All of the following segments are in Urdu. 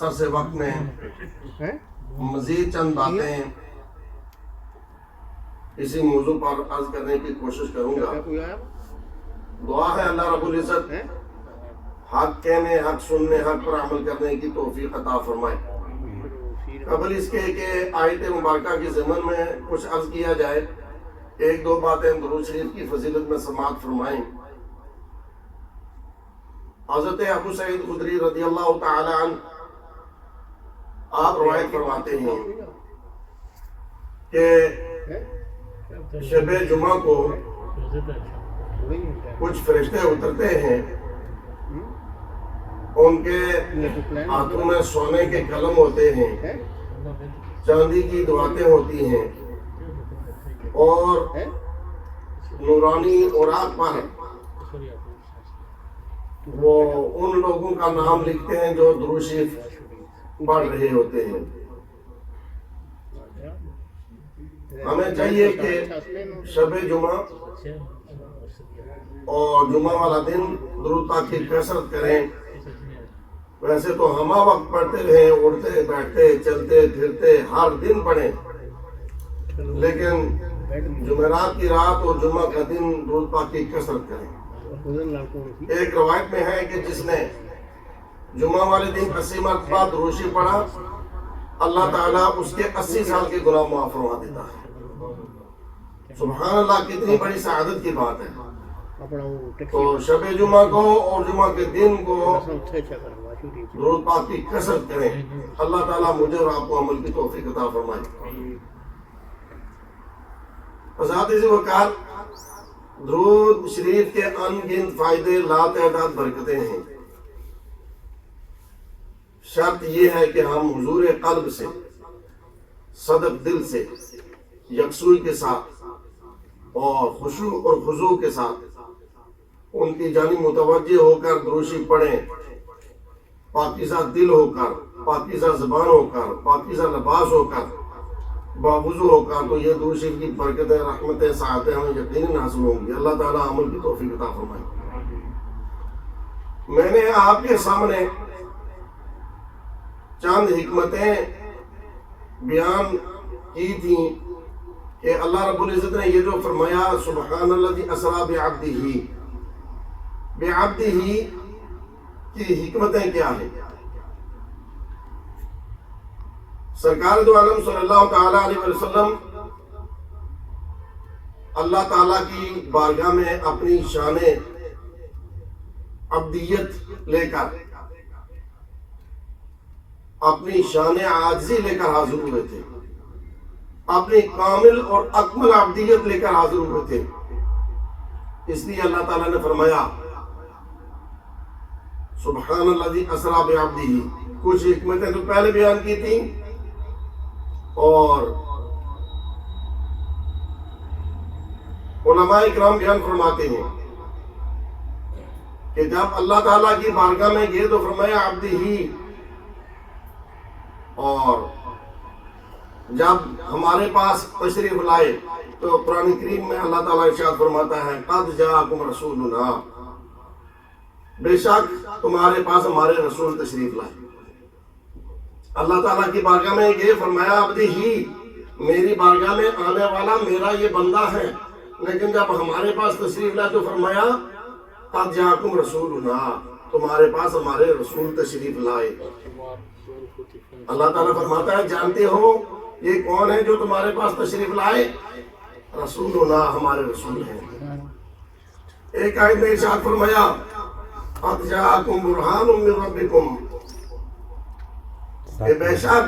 مختصر سے وقت میں مزید چند باتیں اسی موضوع پر عرض کرنے کی کوشش کروں گا۔ دعا ہے اللہ رب العزت حق کہنے، حق سننے، حق پر عمل کرنے کی توفیق عطا فرمائے۔ قبل اس کے کہ آیت مبارکہ کے ضمن میں کچھ عرض کیا جائے، ایک دو باتیں درود شریف کی فضیلت میں سماعت فرمائیں۔ حضرت ابو سعید خدری رضی اللہ تعالی عنہ آپ روایت فرماتے ہیں کہ شب جمعہ کو کچھ فرشتے اترتے ہیں، ان کے ہاتھوں میں سونے کے قلم ہوتے ہیں، چاندی کی دعاتیں ہوتی ہیں، اور نورانی اوراق پر وہ ان لوگوں کا نام لکھتے ہیں جو درود شریف پڑھ رہے ہوتے ہیں۔ ہمیں چاہیے کہ شب جمعہ اور جمعہ والا دن درود پاک کی کثرت کریں۔ ویسے تو ہمہ وقت پڑھتے رہیں، اڑتے بیٹھتے چلتے پھرتے ہر دن پڑھیں، لیکن جمعرات کی رات اور جمعہ کا دن درود پاک کی کثرت کریں۔ ایک روایت میں ہے کہ جس نے جمعہ والے دن 80 مرتبہ درود شریف پڑھا، اللہ تعالیٰ اس کے 80 سال کے گناہ معاف فرما دیتا ہے۔ سبحان اللہ، کتنی بڑی سعادت کی بات ہے۔ تو شب جمعہ کو اور جمعہ کے دن کو درود پاک کی کثرت کریں۔ اللہ تعالیٰ مجھے اور آپ کو عمل کی توفیق عطا فرمائے۔ حضرات سے وقار، درود شریف کے ان گنت فائدے لا تعداد برکتیں ہیں۔ شرط یہ ہے کہ ہم حضور قلب سے، صدق دل سے، یکسوئی کے ساتھ اور خشوع اور خضوع کے ساتھ ان کی جانب متوجہ ہو کر درود شریف پڑھیں، پاکیزہ دل ہو کر، پاکیزہ زبان ہو کر، پاکیزہ لباس ہو کر، باوضو ہو کر، تو یہ درود شریف کی برکتیں، رحمتیں، سعادتیں ہمیں یقیناً حاصل ہوں گی۔ اللہ تعالیٰ عمل کی توفیق عطا فرمائے۔ میں نے آپ کے سامنے چند حکمتیں بیان کی تھیں کہ اللہ رب العزت نے یہ جو فرمایا سبحان الذی اسریٰ بعبدہ، بعبدہ کی حکمتیں کیا ہیں۔ سرکار دو عالم صلی اللہ تعالیٰ علیہ وسلم اللہ تعالیٰ کی بارگاہ میں اپنی شان عبدیت لے کر، اپنی شان عاجزی لے کر حاضر ہوئے تھے، اپنی کامل اور اکمل عبدیت لے کر حاضر ہوئے تھے۔ اس لیے اللہ تعالیٰ نے فرمایا سبحان الذی اسریٰ بعبدہ۔ کچھ حکمتیں تو پہلے بیان کی تھیں، اور علماء اکرام بیان فرماتے ہیں کہ جب اللہ تعالیٰ کی بارگاہ میں گئے تو فرمایا عبدہ، اور جب ہمارے پاس تشریف لائے تو قرآن کریم میں اللہ تعالیٰ ارشاد فرماتا ہے قد جاءکم رسولنا، بے شک تمہارے پاس ہمارے رسول تشریف لائے۔ اللہ تعالیٰ کی بارگاہ میں یہ فرمایا عبدہ، میری بارگاہ میں آنے والا میرا یہ بندہ ہے، لیکن جب ہمارے پاس تشریف لائے تو فرمایا قد جاءکم رسولنا، تمہارے پاس ہمارے رسول تشریف لائے۔ اللہ تعالیٰ فرماتا ہے جانتے ہو یہ کون ہے جو تمہارے پاس تشریف لائے؟ رسولنا، ہمارے رسول ہیں۔ ایک آیت میں ارشاد فرمایا قد جاءکم برہان من ربکم، کہ بے شک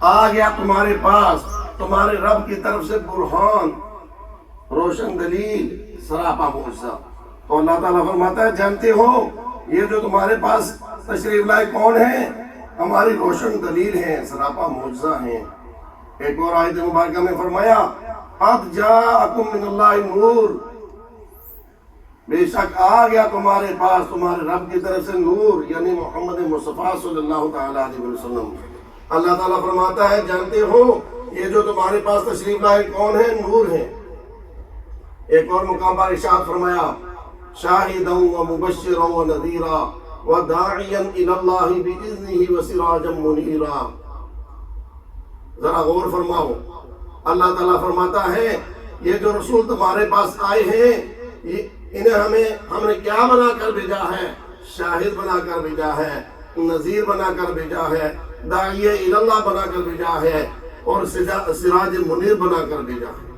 آ گیا تمہارے پاس تمہارے رب کی طرف سے برہان، روشن دلیل، سراپا معجزہ۔ تو اللہ تعالیٰ فرماتا ہے جانتے ہو یہ جو تمہارے پاس تشریف لائے کون ہیں؟ ہماری روشن دلیل ہیں، سراپا معجزہ ہیں۔ ایک اور آیت مبارکہ میں فرمایا قد جاءکم من اللہ نور، بے شک آ گیا تمہارے پاس تمہارے رب کی طرف سے نور، یعنی محمد مصطفیٰ صلی اللہ تعالیٰ علیہ وسلم۔ اللہ تعالیٰ فرماتا ہے جانتے ہو یہ جو تمہارے پاس تشریف لائے کون ہیں؟ نور ہیں۔ ایک اور مقام پر ارشاد فرمایا شاہدا و مبشرا و نذیرا وداعيا إلى الله بإذنه وسراجا منيرا. ذرا غور فرماؤ. اللہ تعالیٰ فرماتا ہے یہ جو رسول تمہارے پاس آئے ہیں انہیں ہم نے کیا بنا کر بھیجا ہے؟ شاہد بنا کر بھیجا ہے، نذیر بنا کر بھیجا ہے، داعی الی اللہ بنا کر بھیجا ہے، اور سراج منیر بنا کر بھیجا ہے.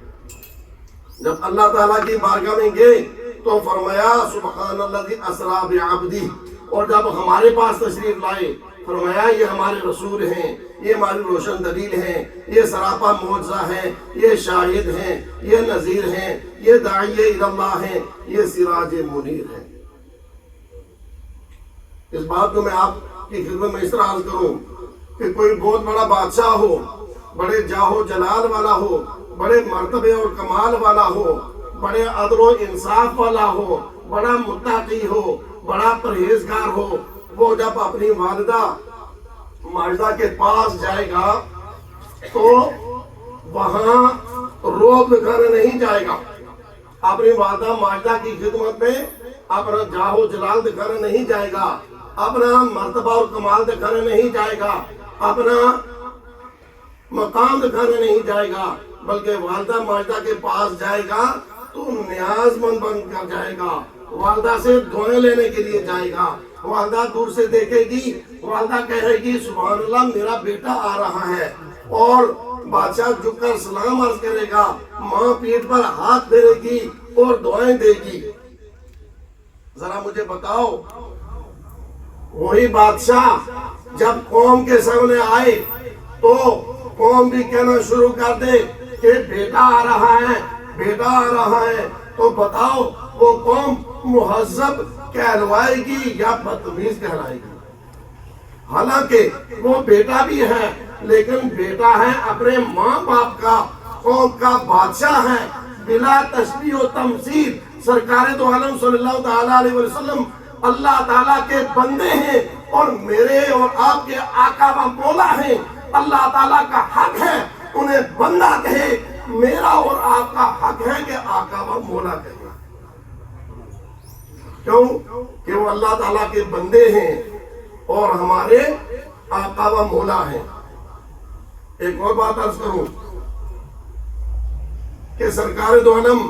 جب اللہ تعالیٰ کی بارگاہ میں گئے تو فرمایا سبحان الذی اسری بعبدہ، اور جب ہمارے پاس تشریف لائے فرمایا یہ ہمارے رسول ہیں، یہ ہماری روشن دلیل ہیں، یہ سراپا معجزہ ہیں، یہ شاہد ہیں، یہ نذیر ہیں، یہ داعی الی اللہ ہیں، یہ سراج منیر ہیں. اس بات کو میں آپ کی خدمت میں اس طرح عرض کروں کہ کوئی بہت بڑا بادشاہ ہو، بڑے جاہ و جلال والا ہو، بڑے مرتبے اور کمال والا ہو، بڑے عدل و انصاف والا ہو، بڑا متقی ہو، بڑا پرہیزگار ہو، وہ جب اپنی والدہ ماجدہ کے پاس جائے گا تو وہاں روب دکھانے نہیں جائے گا. اپنی والدہ ماجدہ کی خدمت میں اپنا جاہ و جلال دکھانے نہیں جائے گا، اپنا مرتبہ اور کمال دکھانے نہیں جائے گا، اپنا مقام دکھانے نہیں جائے گا، بلکہ والدہ ماجدہ کے پاس جائے گا تو نیاز مند بن کر جائے گا، والدہ سے دعائیں لینے کے لیے جائے گا. والدہ دور سے دیکھے گی، والدہ کہے گی سبحان اللہ میرا بیٹا آ رہا ہے، اور بادشاہ جھک کر سلام عرض کرے گا، ماں پیٹھ پر ہاتھ پھیرے گی اور دعائیں دے گی. ذرا مجھے بتاؤ وہی بادشاہ جب قوم کے سامنے آئے تو قوم بھی کہنا شروع کر دے کہ بیٹا آ رہا ہے، بیٹا آ رہا ہے، تو بتاؤ وہ قوم مہذب کہلوائے گی یا بدتمیز کہلائے گی؟ حالانکہ وہ بیٹا بھی ہے لیکن بیٹا ہے اپنے ماں باپ کا، قوم کا بادشاہ ہے، بلا تشبیہ و تمثیل. سرکار دو عالم صلی اللہ تعالیٰ علیہ وسلم اللہ تعالیٰ کے بندے ہیں اور میرے اور آپ کے آقا و مولا ہیں. اللہ تعالیٰ کا حق ہے انہیں بندہ کہے، میرا اور آپ کا حق ہے کہ آقا و مولا کہے. کیوں کہ وہ اللہ تعالیٰ کے بندے ہیں اور ہمارے آقا و مولا ہیں. ایک اور بات عرض کروں کہ سرکار دو عالم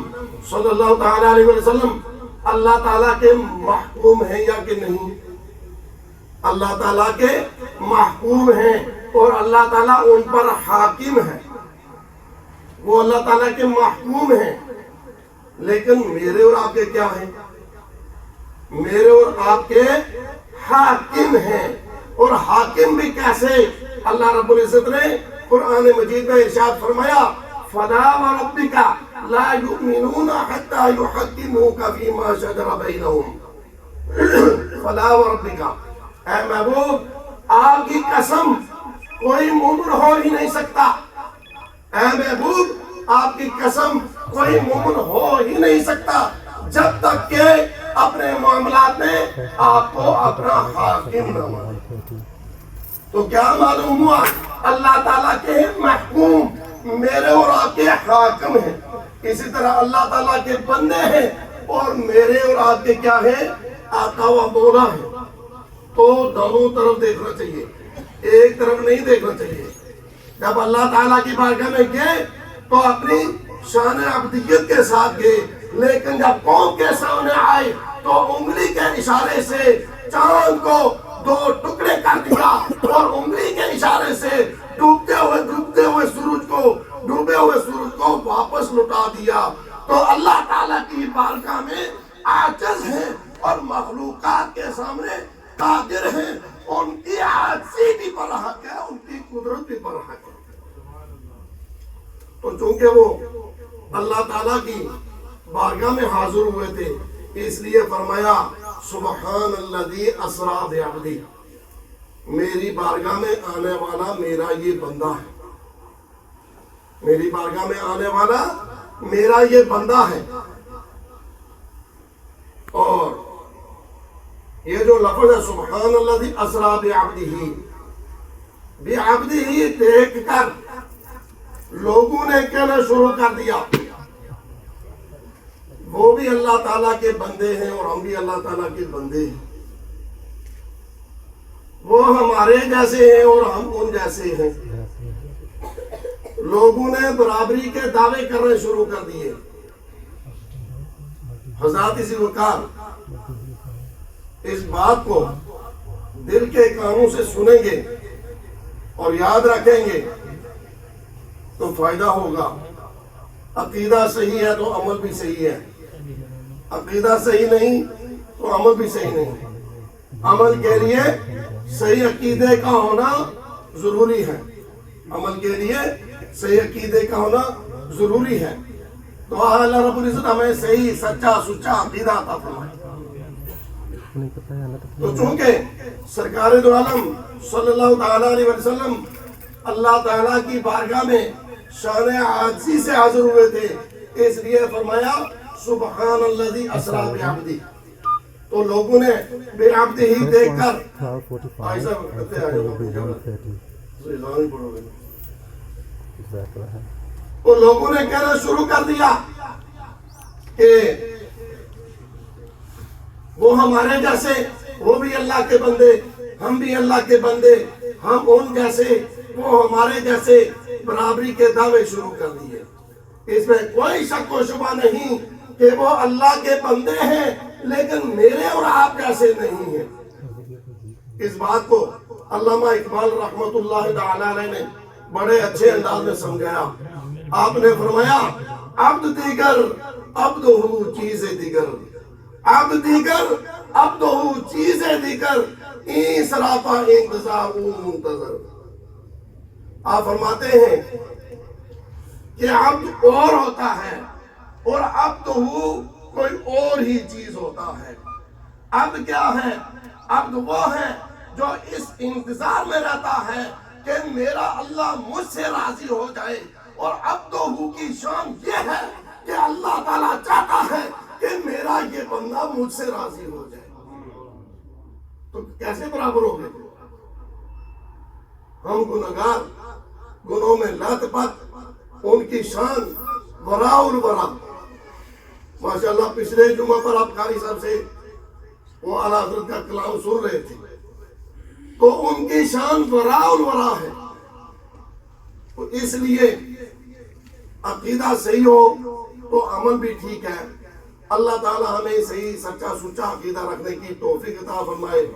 صلی اللہ تعالیٰ علیہ وسلم اللہ تعالیٰ کے محکوم ہیں یا کہ نہیں؟ اللہ تعالیٰ کے محکوم ہیں اور اللہ تعالیٰ ان پر حاکم ہے. وہ اللہ تعالیٰ کے محکوم ہیں، لیکن میرے اور آپ کے کیا ہیں؟ میرے اور آپ کے حاکم ہیں. اور حاکم بھی کیسے؟ اللہ رب العزت نے قرآن مجید میں ارشاد فرمایا فَلَا وَرَبِّكَ لَا يُؤْمِنُونَ حَتَّى يُحَكِّمُوكَ فِيمَا شَجَرَ بَيْنَهُمْ. فَلَا وَرَبِّكَ، اے محبوب آپ کی قسم کوئی مومن ہو ہی نہیں سکتا. اے محبوب آپ کی قسم کوئی مومن ہو ہی نہیں سکتا جب تک کہ اپنے معاملات میں آپ کو اپنا حاکم نہ مانے. تو کیا معلوم ہوا؟ اللہ تعالیٰ کے محکوم میرے اور آپ کے حاکم ہیں، اسی طرح اللہ تعالیٰ کے بندے ہیں اور میرے اور آپ کے کیا ہیں؟ آقا و مولا ہیں. تو دونوں طرف دیکھنا چاہیے، ایک طرف نہیں دیکھنا چاہیے. جب اللہ تعالیٰ کی بارگاہ میں گئے تو اپنی شان عبدیت کے ساتھ گئے، لیکن جب قوم کے سامنے آئے تو انگلی کے اشارے سے چاند کو دو ٹکڑے کر دیا اور انگلی کے اشارے سے ڈوبتے ہوئے سورج کو واپس لٹا دیا. تو اللہ تعالیٰ کی بارگاہ میں عاجز ہیں اور مخلوقات کے سامنے قادر ہیں. ان کی عاجزی بھی برحق ہے، ان کی قدرت بھی برحق ہے. تو چونکہ وہ اللہ تعالیٰ کی بارگاہ میں حاضر ہوئے تھے اس لیے فرمایا سبحان الذی اسری بعبدہ، میری بارگاہ میں آنے والا میرا یہ بندہ ہے. میری بارگاہ میں آنے والا میرا یہ بندہ ہے. اور یہ جو لفظ ہے سبحان الذی اسری بعبدہ دیکھ کر لوگوں نے کہنا شروع کر دیا وہ بھی اللہ تعالیٰ کے بندے ہیں اور ہم بھی اللہ تعالیٰ کے بندے ہیں. وہ ہمارے جیسے ہیں اور ہم ان جیسے ہیں. لوگوں نے برابری کے دعوے کرنے شروع کر دیے. حضرات اسی وقار اس بات کو دل کے کانوں سے سنیں گے اور یاد رکھیں گے تو فائدہ ہوگا. عقیدہ صحیح ہے تو عمل بھی صحیح ہے. عقیدہ صحیح نہیں تو عمل بھی صحیح نہیں. عمل کے لیے صحیح عقیدے کا ہونا ضروری ہے. عمل کے لیے صحیح عقیدے کا ہونا ضروری ہے. تو اللہ رب العزت ہمیں صحیح سچا سچا عقیدہ عطا فرمائے. تو چونکہ سرکار دو عالم صلی اللہ تعالیٰ علیہ وسلم اللہ تعالیٰ کی بارگاہ میں شان عاجزی سے حاضر ہوئے تھے، اس لیے فرمایا سبحان الذی اسریٰ بعبدہ. تو لوگوں نے بعبدہ ہی دیکھ کر تو لوگوں نے کہنا شروع کر دیا کہ وہ ہمارے جیسے، وہ بھی اللہ کے بندے، ہم بھی اللہ کے بندے، ہم ان جیسے، وہ ہمارے جیسے، برابری کے دعوے شروع کر دیے. اس میں کوئی شک و شبہ نہیں کہ وہ اللہ کے بندے ہیں لیکن میرے اور آپ جیسے نہیں ہیں. اس بات کو علامہ اقبال رحمت اللہ تعالی علیہ نے بڑے اچھے انداز میں سمجھایا. آپ نے فرمایا عبد دیگر عبد ہو چیز دیگر، عبد دیگر عبد ہو چیز دیگر، این سراپا انتظار منتظر. آپ فرماتے ہیں کہ عبد اور ہوتا ہے اور عبد ہو کوئی اور ہی چیز ہوتا ہے. عبد کیا ہے؟ عبد وہ ہے جو اس انتظار میں رہتا ہے کہ میرا اللہ مجھ سے راضی ہو جائے، اور عبد ہو کی شان یہ ہے کہ اللہ تعالیٰ چاہتا ہے کہ میرا یہ بندہ مجھ سے راضی ہو جائے. تو کیسے برابر ہو گئے؟ ہم گنہگار، گناہوں میں لت پت، ان کی شان وراء الورا. ماشاءاللہ پچھلے جمعہ پر آپ قاری صاحب سے وہ اعلیٰ حضرت کا کلام سن رہے تھے، تو ان کی شان وراء الورا ہے. تو اس لیے عقیدہ صحیح ہو تو عمل بھی ٹھیک ہے. اللہ تعالی ہمیں صحیح سچا سچا عقیدہ رکھنے کی توفیق عطا فرمائے.